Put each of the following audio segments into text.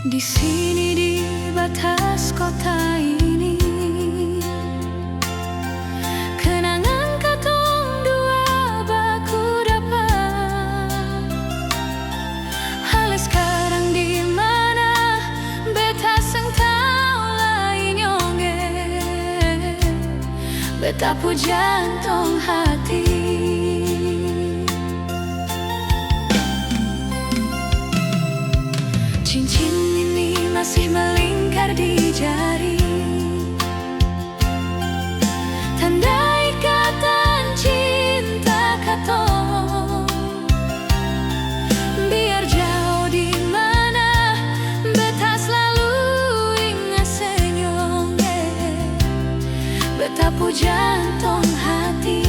Di sini di batas kota ini, kenangan katong dua baku dapat. Hal sekarang di mana beta seng tau lain nyonge, beta pu jantung hati. Cincin ini masih melingkar di jari, tanda ikatan cinta katong. Biar jauh di mana, beta selalu ingat senyumnya, beta pu jantung hati.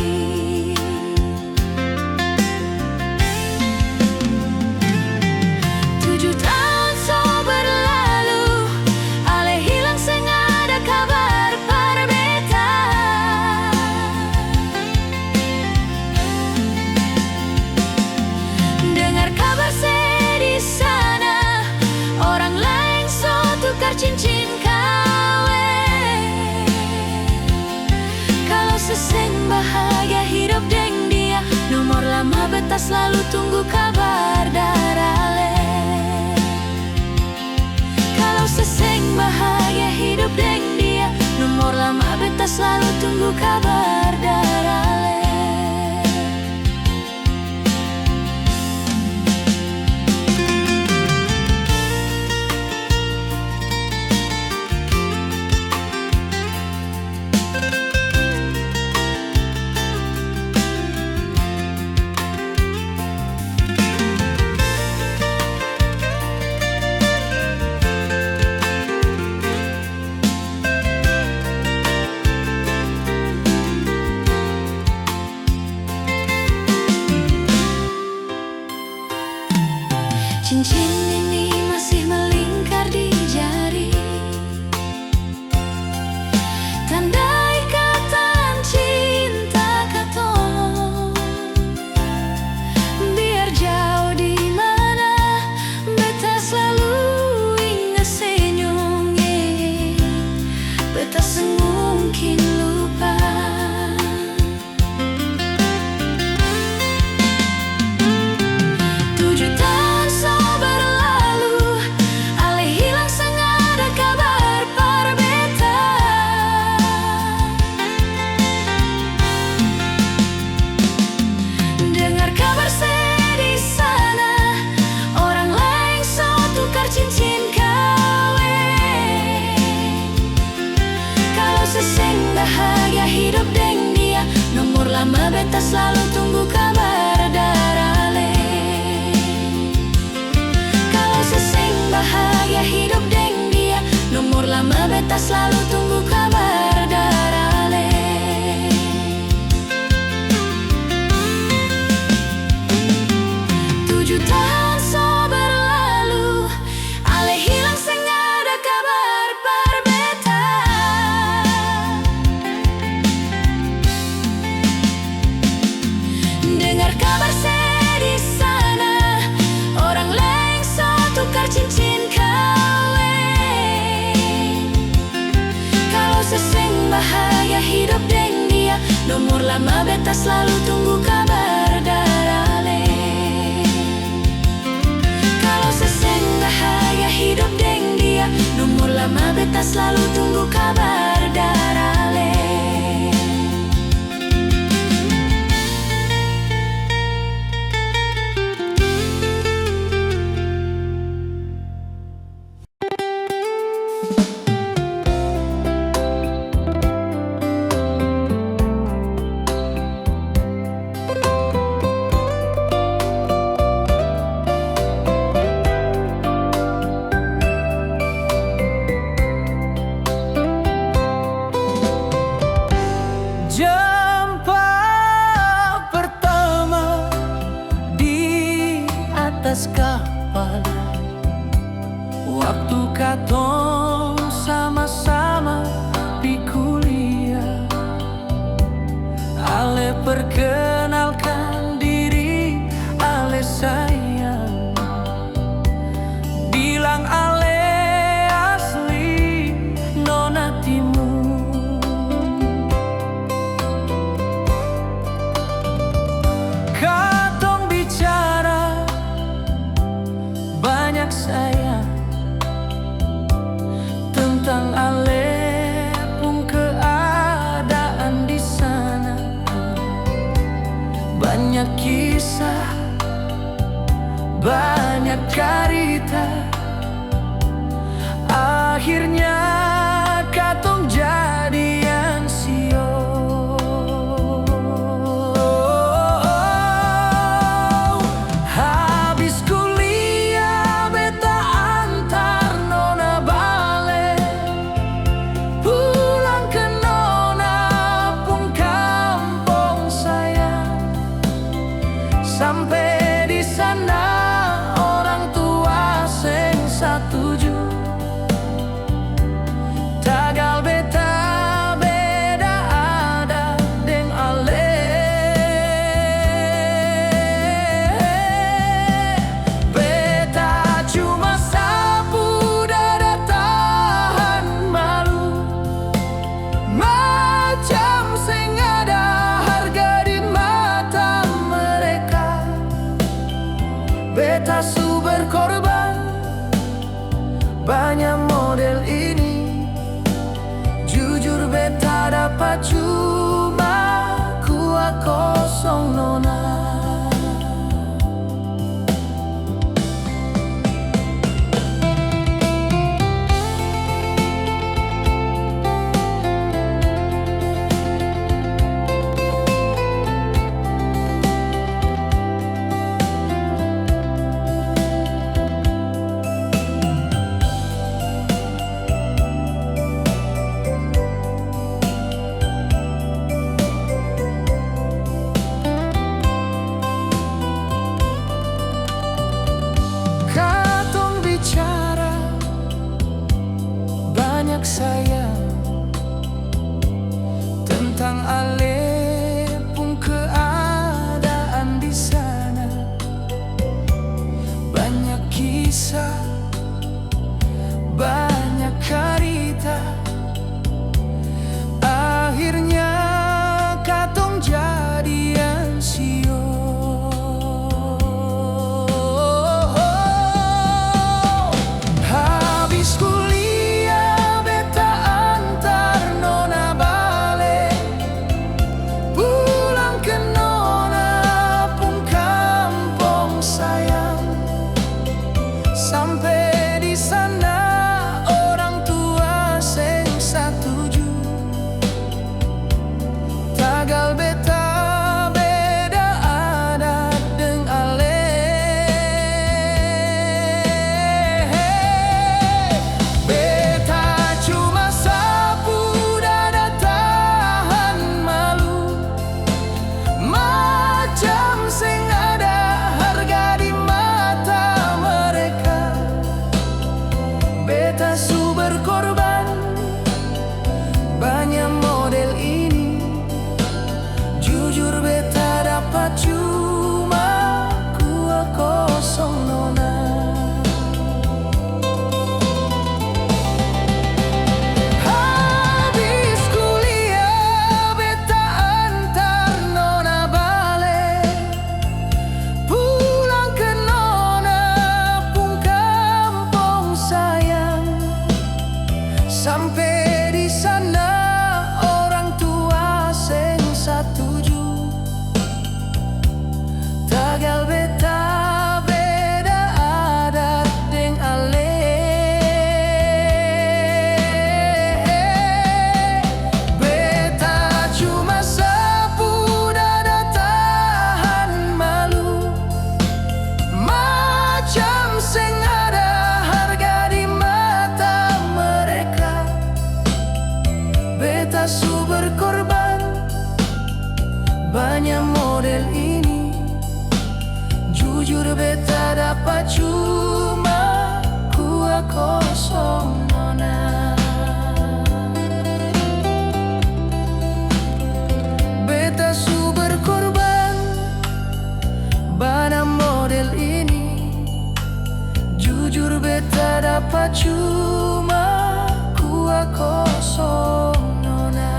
Cincin kawin, kalau seseng bahagia hidup deng dia, nomor lama beta selalu tunggu kabar darale. Kalau seseng bahagia hidup deng dia, nomor lama beta selalu tunggu kabar darale. Cincin ini masih melingkar di jari, tanda ikatan cinta katong. Biar jauh di mana, beta selalu ingat senyumnya, beta semungkin lupa. Bahagia hidup deng dia, nomor lama beta selalu tunggu kabar darale. Kalau seseng bahagia hidup deng dia, nomor lama beta selalu tunggu kabar darale. Tujuh tahun so berlalu, ale hilang seng ada kabar par beta. Dengar kabar sedih sana, orang lain so tukar cincin kawin. Kalau seseng bahagia hidup deng dia, nomor lama beta selalu tunggu kabar darale. Kalau seseng bahagia hidup deng dia, nomor lama beta selalu tunggu kabar darale. Atas kapal, waktu katong sama-sama di kuliah, ale perkenalkan diri, ale sayang, bilang ale banyak kisah, banyak cerita. Akhirnya katong jadian sio. Habis kuliah beta antar nona bale, pulang ke nona pun kampung sayang. Sampai di sana orang tua seng satuju. Tagal beta beda ada deng ale. Beta cuma sapu dada tahan malu, macam seng ada harga di mata mereka. Beta su berkorban banyak model ini. Jujur beta dapat cuma kuah kosong nona. Katong bicara banyak sayang tentang ale pun keadaan di sana. Banyak kisah, banyak cerita. Akhirnya katong jadian sio. Habis kuliah beta antar nona bale, pulang ke nona pun kampung sayang. Sampai di sana orang tua seng satuju. Tagal beta beda adat deng ale. Beta cuma sapu dada tahan malu, macam seng ada harga di mata mereka. Beta su berkorban banyak model ini. Jujur beta dapat cuma kuah kosong nona. Habis kuliah beta antar nona bale, pulang ke nona pun kampung sayang. Sampai di sana orang tua seng satuju. Tagal beta beda adat deng ale. Beta cuma sapu dada tahan malu, macam seng ada harga di mata mereka. Beta su berkorban banyak model ini. Jujur beta dapat cuma kuah kosong nona. Beta su berkorban banyak model ini. Jujur beta dapat cuma kuah kosong nona.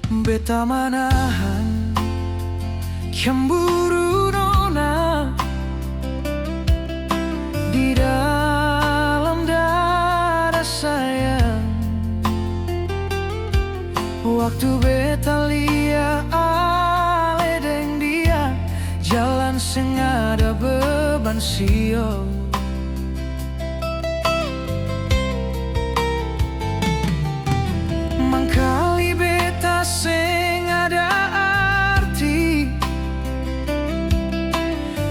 Beta manahan cemburu nona di dalam dada sayang. Waktu beta lia ale deng dia jalan sing ada beban sio. Mangkali beta sing ada arti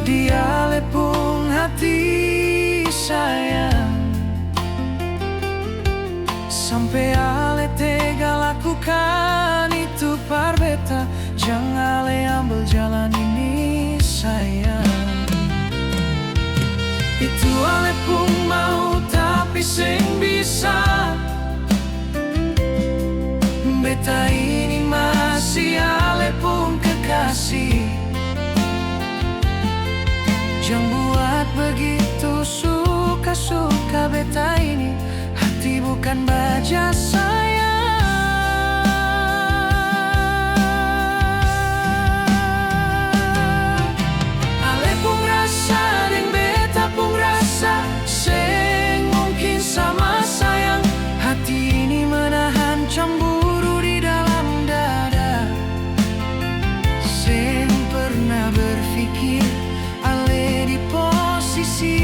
dia lepung hati sayang. Sampai ale tega lakukan itu par beta, jangan ale ambil jalan ini sayang. Itu ale pun mau tapi sing bisa. Beta ini masih ale pun kekasih. Jangan buat begitu suka-suka beta ini. Hati bukan baja sayang. Ale pun rasa deng beta pun rasa sing mungkin sama sayang. Hati ini menahan cemburu di dalam dada. Sing pernah berpikir ale di posisi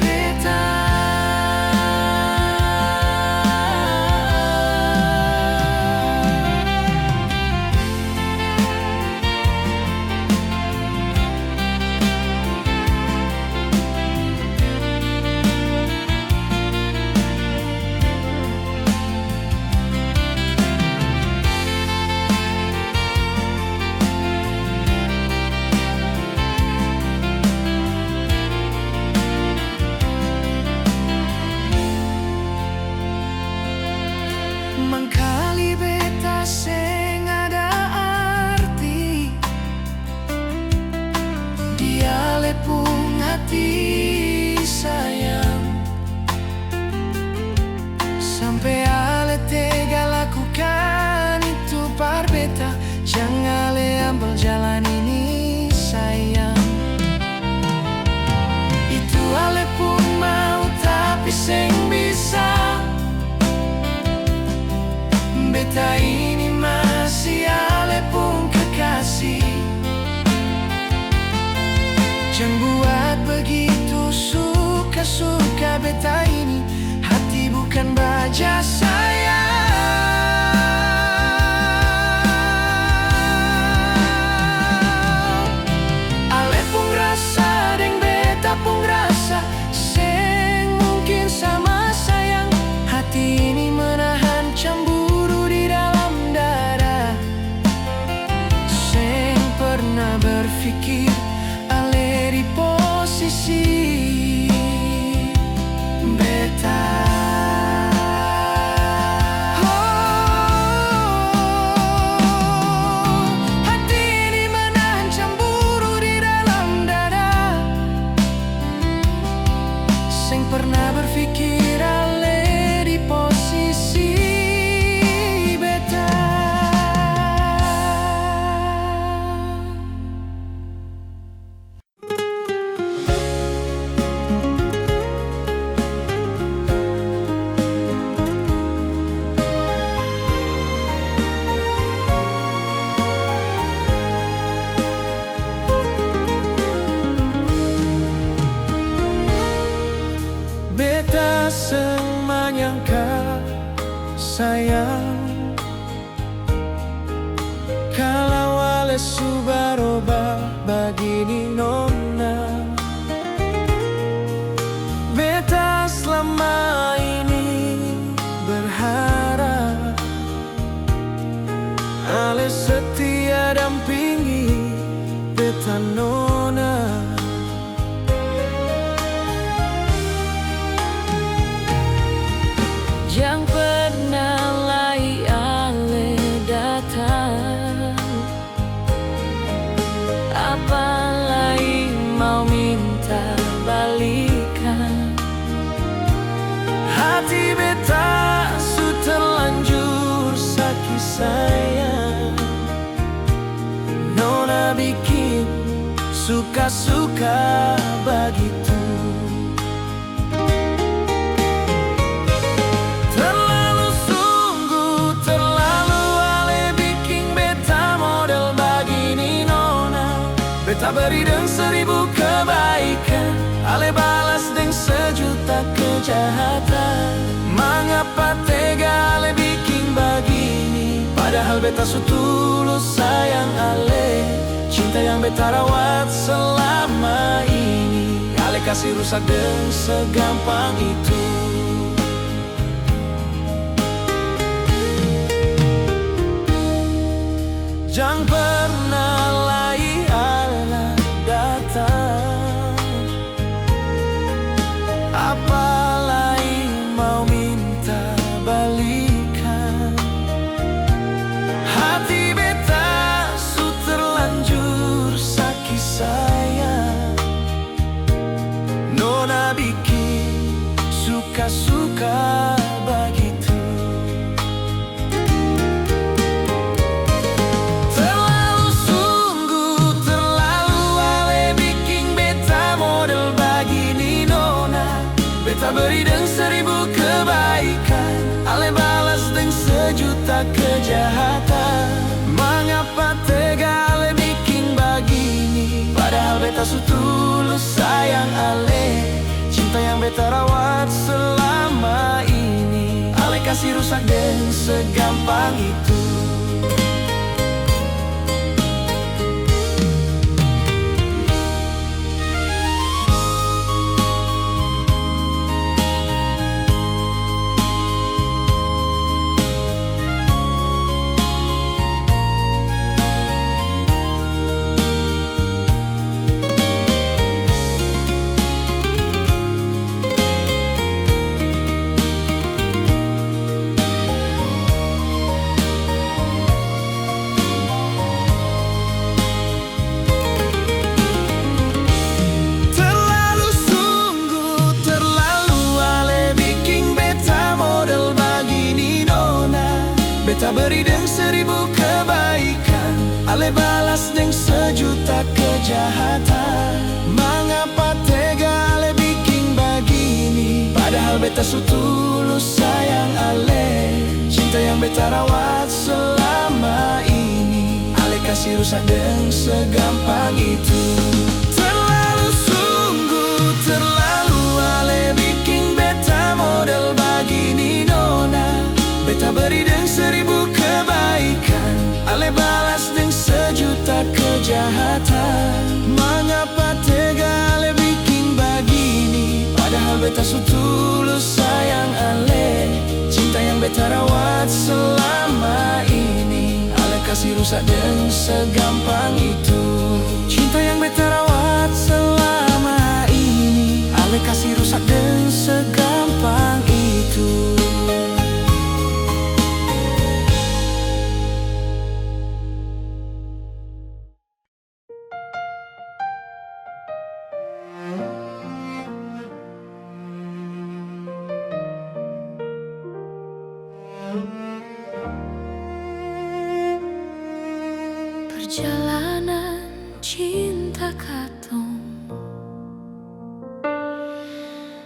beta. Mangkali beta sing ada arti dia lepung hati sayang. Sampai ale tega lakukan itu par beta, jangan ale ambil jalan ini sayang. Itu ale pun mau tapi sing bisa. Beta ini masih ale pun kekasih. Jangan buat begitu suka-suka beta ini. Hati bukan baja sayang. Ale pun rasa deng beta pun rasa sing mungkin sama sayang. Hati ini menahan cemburu berpikir ale di posisi beta. Hati ini menahan cemburu di dalam dada. Sing pernah berpikir ale di posisi beta. Beta seng menyangka sayang kalau ale subaroba begini nona. Beta selama ini berharap ale setia dampingi beta nona. Yang pernah lai ale datang, apalagi mau minta balikan. Hati beta su terlanjur suka-suka begitu. Terlalu sungguh, terlalu ale bikin beta model begini nona. Beta beri dengan 1000 kebaikan, ale balas dengan 1.000.000 kejahatan. Mengapa tega ale bikin begini, padahal beta su tulus sayang ale. Cinta yang beta rawat selama ini, ale kasih rusak dengan segampang itu. Jangan pernah lagi ale datang, apalagi mau minta balikan. Hati beta su terlanjur sakit sayang, nona bikin suka-suka begitu. Terlalu sungguh, terlalu ale bikin beta model begini nona. Beta beri dengan 1000 kebaikan, ale balas dengan 1.000.000 kejahatan. Mengapa tega ale bikin begini, padahal beta su tulus sayang ale. Cinta yang beta rawat selama ini, ale kasih rusak dengan segampang itu. Terlalu sungguh, terlalu ale bikin beta model begini nona. Beta beri dengan 1000 kebaikan, ale balas dengan 1.000.000 kejahatan. Mengapa tega ale bikin begini, padahal beta su tulus sayang ale. Cinta yang beta rawat selama ini, ale kasih rusak dengan segampang itu. Terlalu sungguh, terlalu ale bikin beta model begini nona. Beta beri dengan 1000 kebaikan, ale balas dengan 1.000.000 kejahatan. Mengapa tega ale bikin begini, padahal beta su tulus sayang ale. Cinta yang beta rawat selama ini, ale kasih rusak dengan segampang itu. Cinta yang beta rawat selama ini, ale kasih rusak dengan segampang itu. Perjalanan cinta katong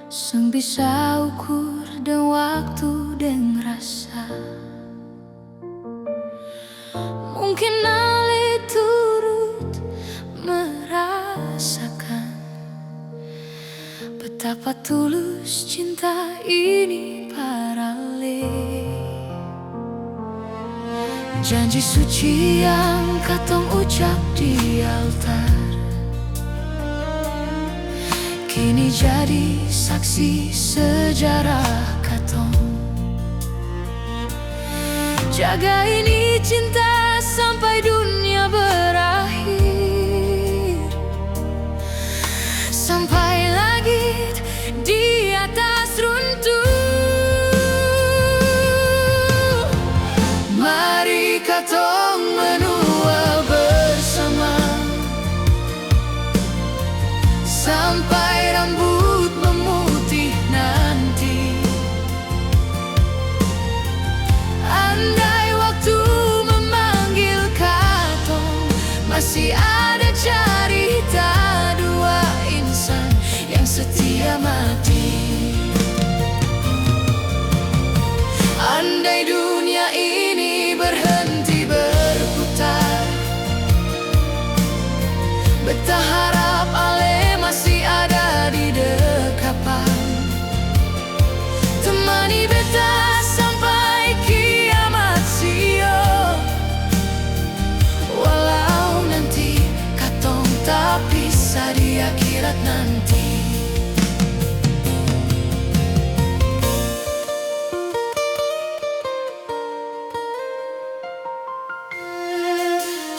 seng bisa ukur dengan waktu dan rasa. Mungkin ale turut merasakan betapa tulus cinta ini parale. Janji suci yang katong ucap di altar kini jadi saksi sejarah katong. Jaga ini cinta sampai dunia berakhir, sampai langit di atas runtuh. Mari katong menua bersama sampai rambut memutih nanti. Andai waktu memanggil katong,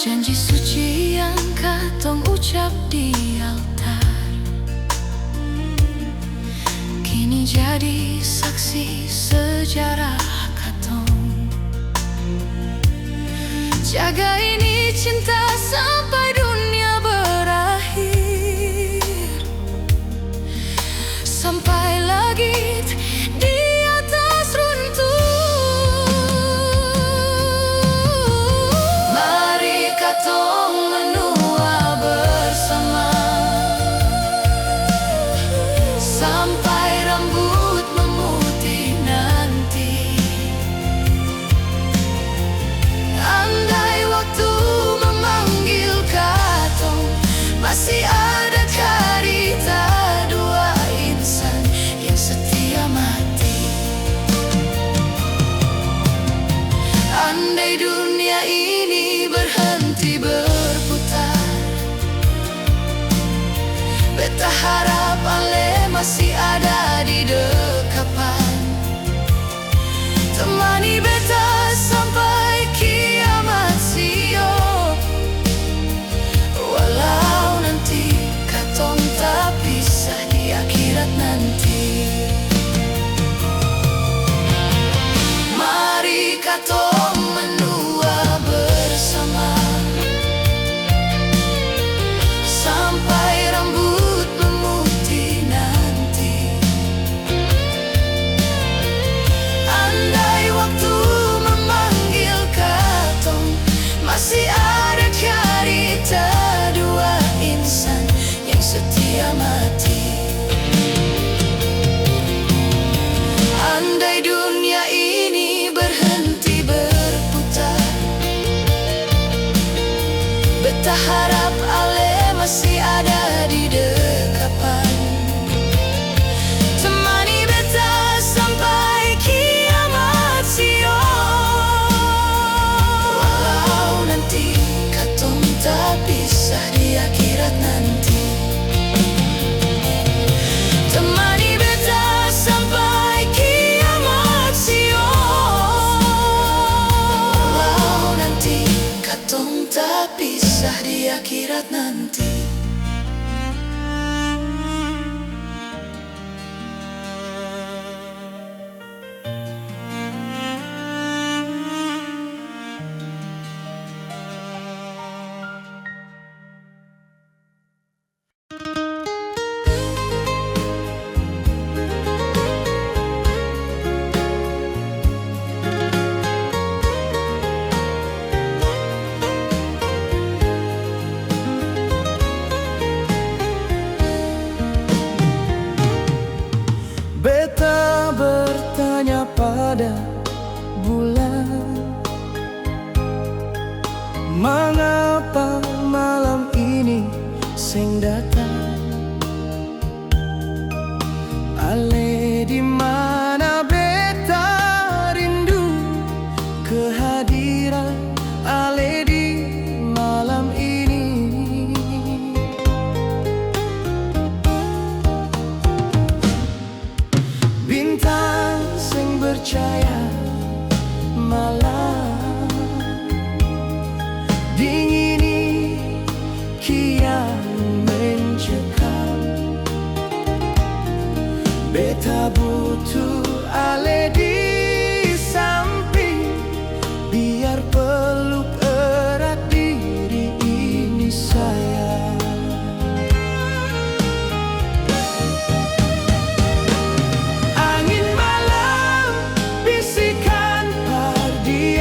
Janji suci yang katong ucap di altar kini jadi saksi sejarah katong. Jaga ini cinta sampai dunia berakhir, sampai langit di atas runtuh. Mari katong menua bersama sampai rambut memutih nanti. Andai waktu memanggil katong, masih adakah kita dua insan yang setia mati? Andai dunia ini berhenti berputar, beta harap Ale masih ada di dekapan, temani beta sampai kiamat siap. Walau nanti katong tak pisah di akhirat nanti. Mari katong menua bersama sampai rambut memutih nanti. Andai waktu memanggil katong, masih adakah kita dua insan yang setia mati? Andai dunia ini berhenti berputar, beta harap Ale masih ada di dekapan, temani beta sampai kiamat siap. Walau nanti katong tak pisah di akhirat nanti, temani beta sampai kiamat siap. Walau nanti katong tak pisah di akhirat nanti. Beta bertanya pada bulan, mengapa malam ini seng datang? Ale di mana beta rindu kehadiran Ale di malam ini. Bintang sing bercahaya malam dingini kian mencekam. Beta butuh Ale di samping, biar peluk erat diri ini sayang. Angin malam bisikan padi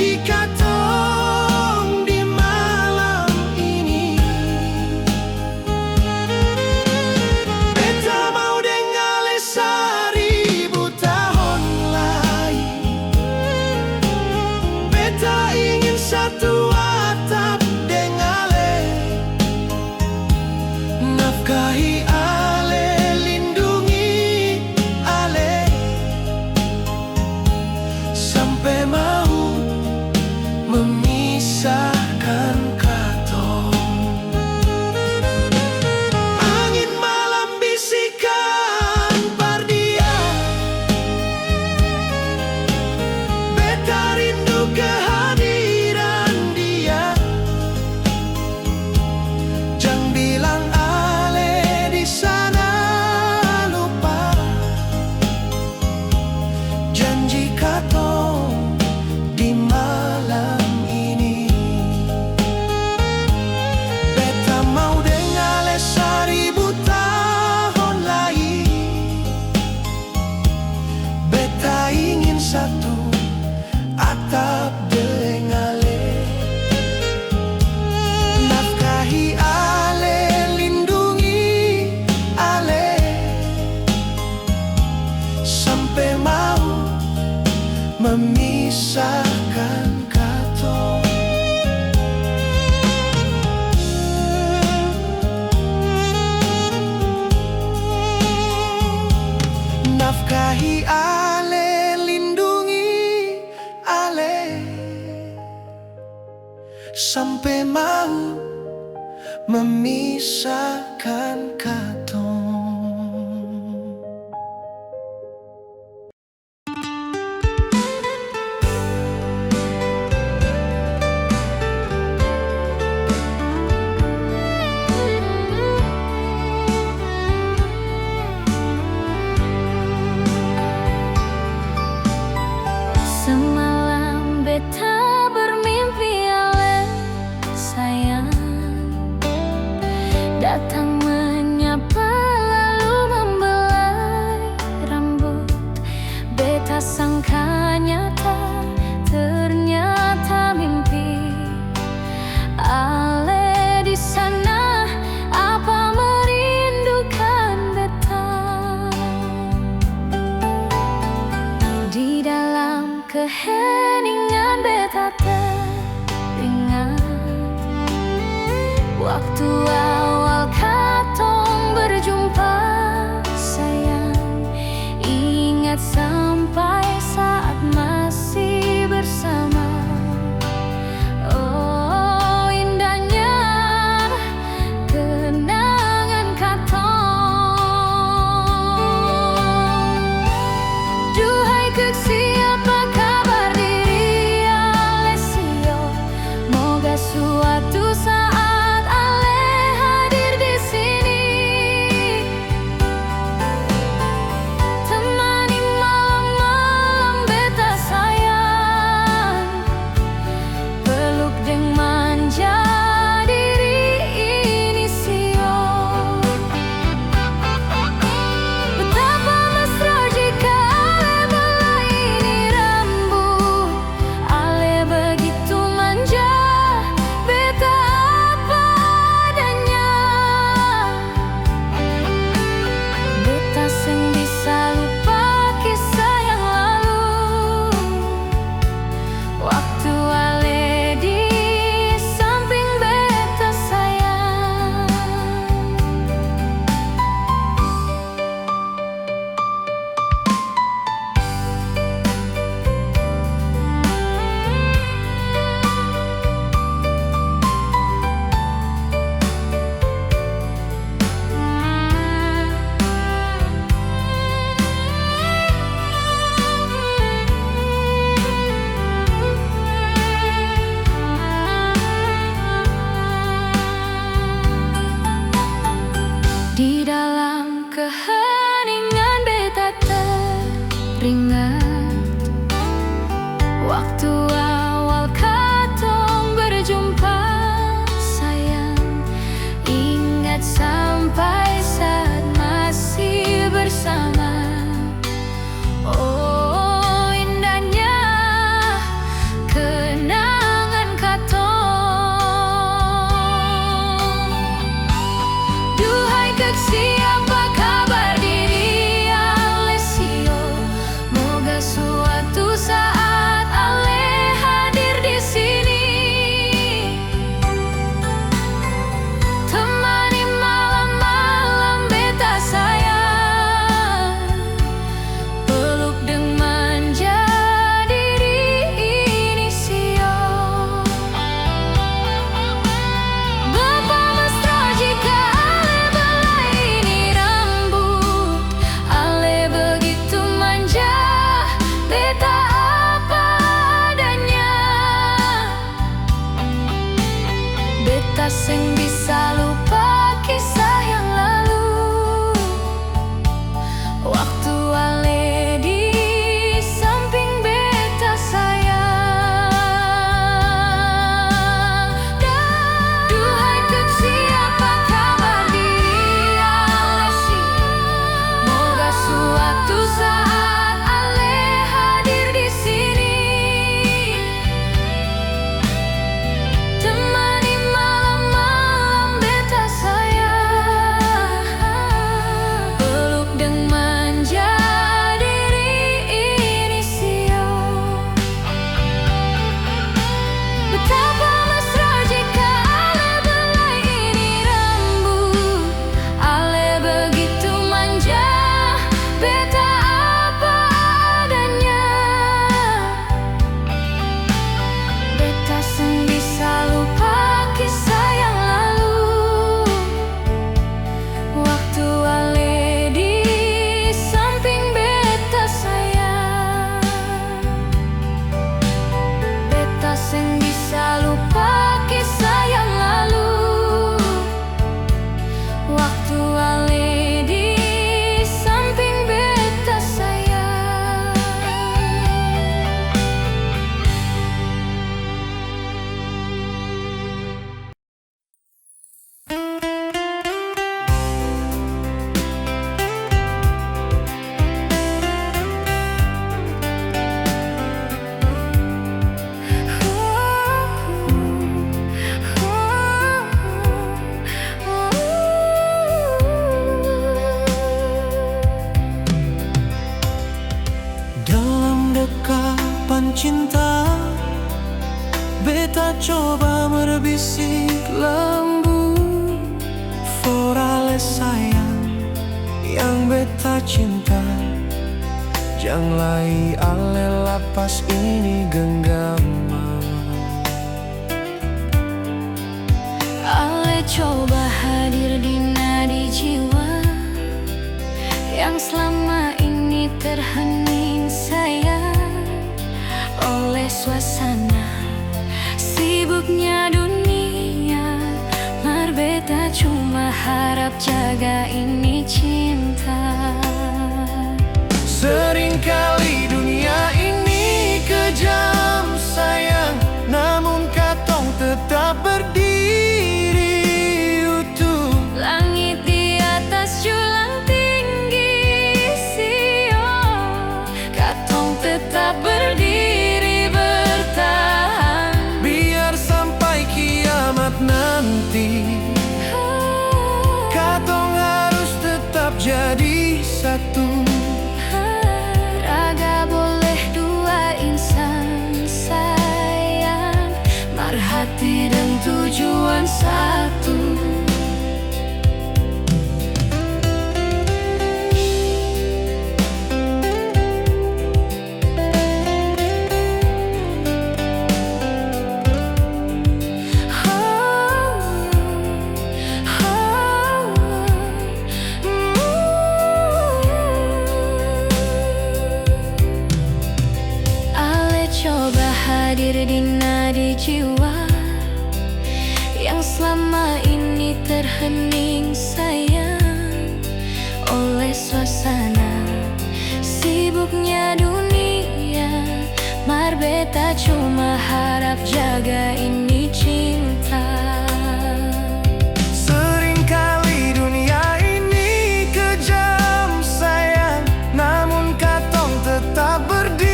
janji katong di malam ini. Beta mau dengale 1000 tahun lagi. Beta ingin satu atap dengale, nafkahi ale, lindungi ale, sampai mau memisahkan katong. Angin malam bisikan pardia, beta rindu kehadiran dia. Jangan bilang ale di sana lupa janji katong di malam ini. Beta mau dengale 1000 tahun lagi. Beta ingin satu atap dengale, nafkahi ale, lindungi ale, sampai mau memisahkan katong. Nafkahi ale, lindungi ale, sampai mau memisahkan katong. Semalam beta bermimpi ale sayang datang menyapa lalu membelai rambut. Beta sangka nyata, ternyata mimpi. Ale di sana apa merindukan beta? Di dalam keheningan beta teringat waktu awal katong berjumpa sayang. Ingat sampai saat masih bersama. Oh indahnya kenangan katong. Duhai keksi, apa kabar diri ale sio? Moga suatu saat ale hadir di sini. Temani malam-malam beta sayang, peluk deng manja diri ini sio. Betapa mesra jika ale belaini rambut, ale begitu manja, beta apa adanya. Beta seng bisa lupa kisah yang lalu, waktu ale di samping beta sayang. Di dalam keheningan beta teringat waktu awal katong berjumpa sayang. Ingat sampai saat masih bersama. Oh indahnya kenangan suatu saat Ale hadir di sini, temani malam-malam beta sayang, peluk dan manja diri ini sio. Bapa mesra jika Ale belai ini rambut, Ale begitu manja, beta apa adanya. Beta seng bisa lupa kisah yang lalu, waktu Ale di samping beta sayang. Duhai kecil, apa kabar diri Ale si? Moga suatu saat Ale hadir di sini, temani malam-malam beta sayang, peluk dan manja diri ini sio. Betapa mesra jika Ale belai ini rambut, Ale begitu manja, beta apa adanya. Beta seng bisa lupa kisah yang lalu, waktu Ale di samping beta sayang. Beta seng bisa lupa kisah yang lalu, waktu Ale di samping beta sayang. Dalam dekapan cinta, beta coba berbisik lembut. For Ale sayang yang beta cinta, janganlah Ale lapas ini genggaman. Ale coba hadir di nadi jiwa yang selama ini terhening sayang oleh suasana sibuknya dunia. Mar beta cuma harap jaga ini cinta. Seringkali dunia ini kejam sayang, namun katong tetap berdiri utuh. Langit di atas julang tinggi sio, katong tetap berdiri bertahan. Biar sampai kiamat nanti, katong harus tetap jadi satu. Raga boleh dua insan sayang, mar hati dan tujuan satu. Coba hadir di nadi jiwa yang selama ini terhening sayang oleh suasana sibuknya dunia. Mar beta cuma harap jaga ini cinta. Seringkali dunia ini kejam sayang, namun katong tetap berdiri.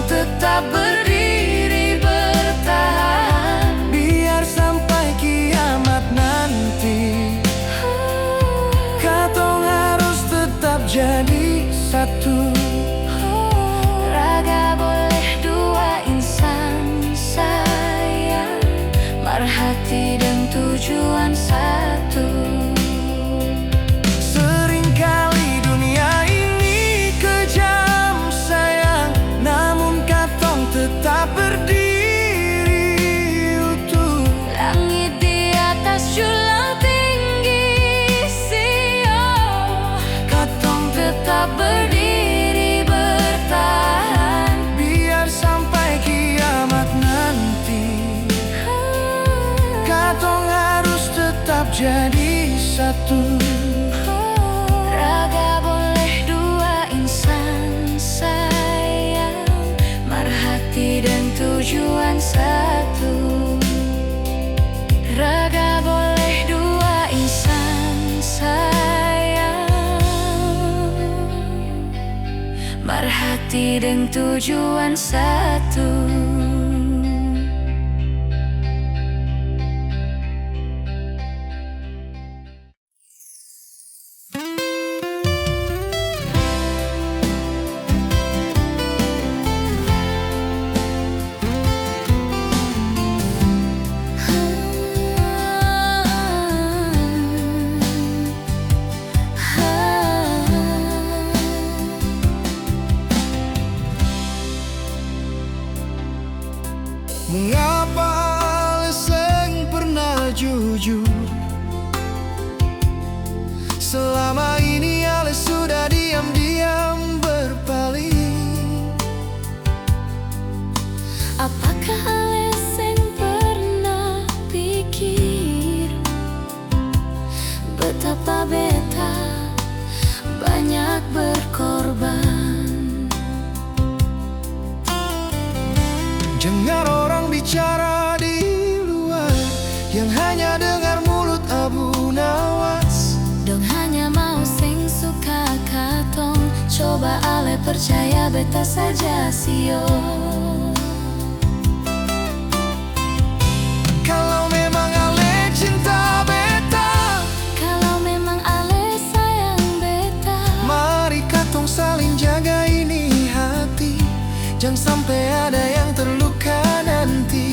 Tetap berdiri bertahan, biar sampai kiamat nanti. tujuan satu. Seringkali dunia ini kejam sayang, namun katong tetap berdiri utuh. Langit di atas julang tinggi, sio katong tetap berdiri bertahan. Biar sampai kiamat nanti, katong harus tetap jadi satu. Raga boleh dua, insan sayang, merhati dan tujuan satu. Raga boleh dua, insan sayang, merhati dan tujuan satu. Mengapa leseng pernah jujur? Selama ini Ale sudah diam-diam berpaling. Apakah Aleseng pernah pikir betapa beta banyak berkorban? Dengar orang bicara di luar yang hanya dengar mulut abu nawas. Dong hanya mau sing suka katong, coba Ale percaya beta saja sio. Kalau memang Ale cinta beta, Kalau memang Ale sayang beta, mari katong saling jaga ini hati. Jangan sampai ada yang terluka nanti.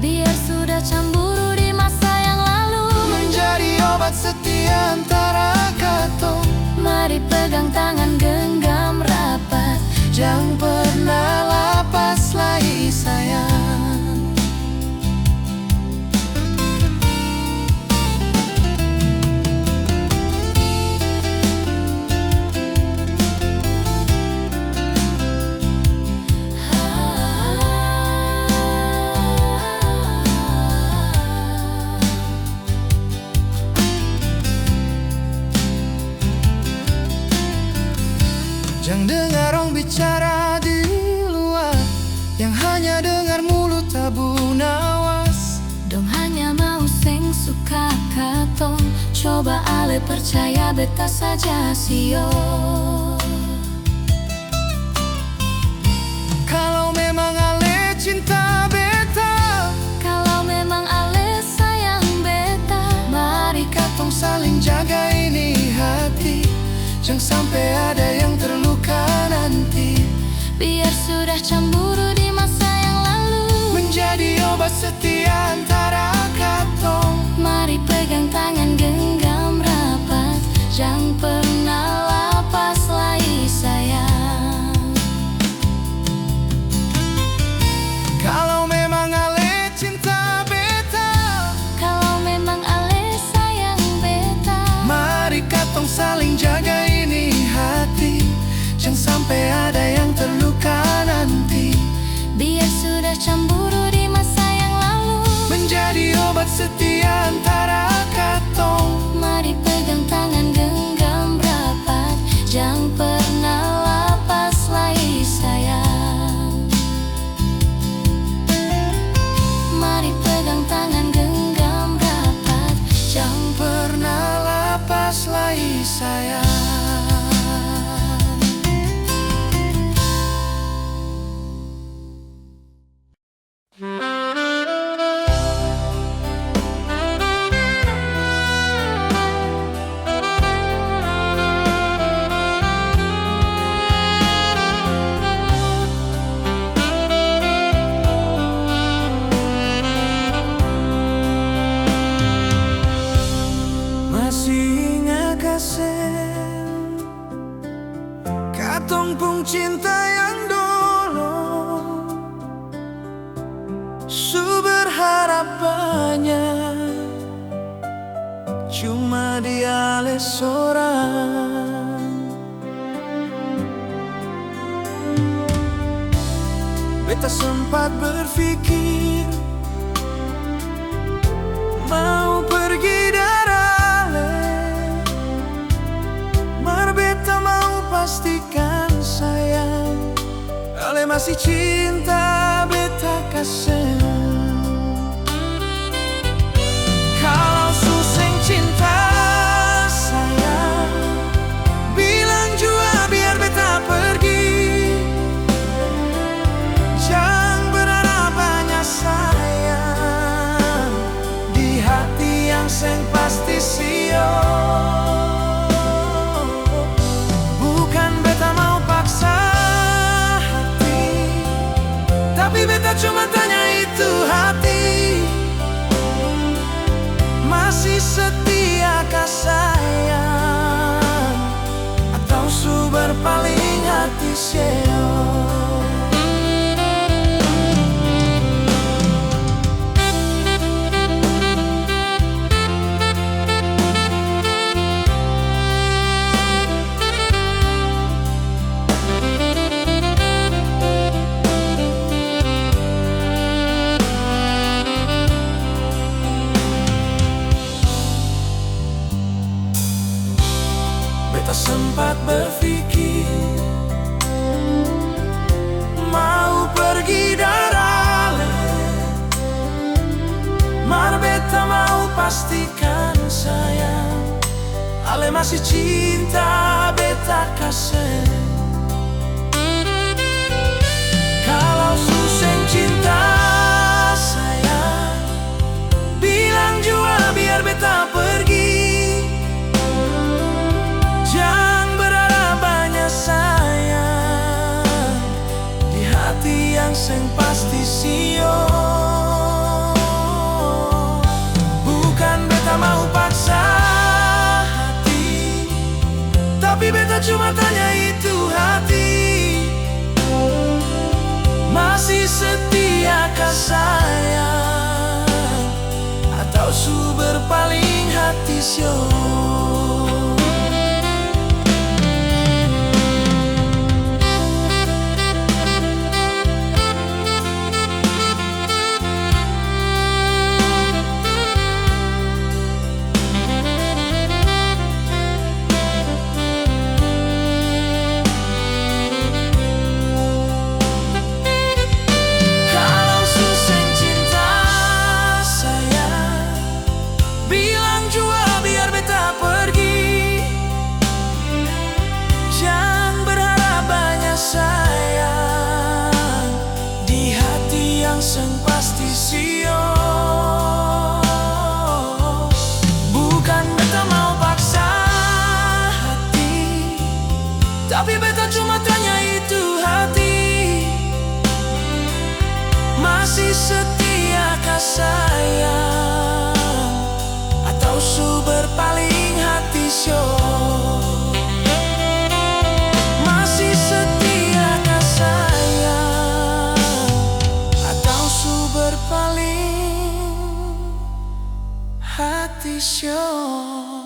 biar sudah cemburu di masa yang lalu Menjadi obat setia antara katong. mari pegang tangan genggam rapat. Jangan pernah lepas lagi sayang. Jangan dengar orang bicara di luar yang hanya dengar mulut abu nawas. Dong hanya mau sing suka katong, coba Ale percaya beta saja sio. Kalau memang Ale cinta beta, Kalau memang Ale sayang beta, mari katong saling jaga ini hati. Jangan sampai ada yang terluka nanti. biar sudah cemburu di masa yang lalu Menjadi obat setia antara katong. mari pegang tangan genggam rapat. Jangan pernah lepas lagi sayang. Kalau memang Ale cinta beta, Kalau memang Ale sayang beta, mari katong saling jaga ini hati. Jangan sampai ada yang terluka nanti. biar sudah cemburu di masa yang lalu Menjadi obat setia antara katong. mari pegang tangan genggam rapat. Jangan pernah lepas lagi sayang. Mari pegang tangan genggam rapat. Jangan pernah lepas lagi sayang. tumpung cinta yang dulu su berharap banyak, cuma dia seorang. Beta sempat berpikir mau pergi darale, mar beta mau pastikan sayang, ale masih cinta beta kasih. Kalau suseng cinta sayang, bilang jua biar beta pergi. Jangan berharap banyak sayang, di hati yang seng pasti sio. Bukan beta mau paksa hati, tapi beta cuma tanya itu hati masih setiakah sayang, atau su berpaling hati sio. Beta sempat berpikir mau pergi darale, mar beta mau pastikan sayang, ale masih cinta beta kasih. Kalau suseng cinta sayang, bilang jua biar beta pergi. Jangan berharap banyak sayang, di hati yang seng pasti sio. Bukan beta mau paksa hati, tapi beta cuma tanya itu hati masih setiakah sayang, atau su berpaling hati sio. Seng pasti sio. Bukan beta mau paksa hati, tapi beta cuma tanya itu hati masih setiakah sayang, atau su berpaling hati sio. Masih setiakah sayang, berpaling hati sio.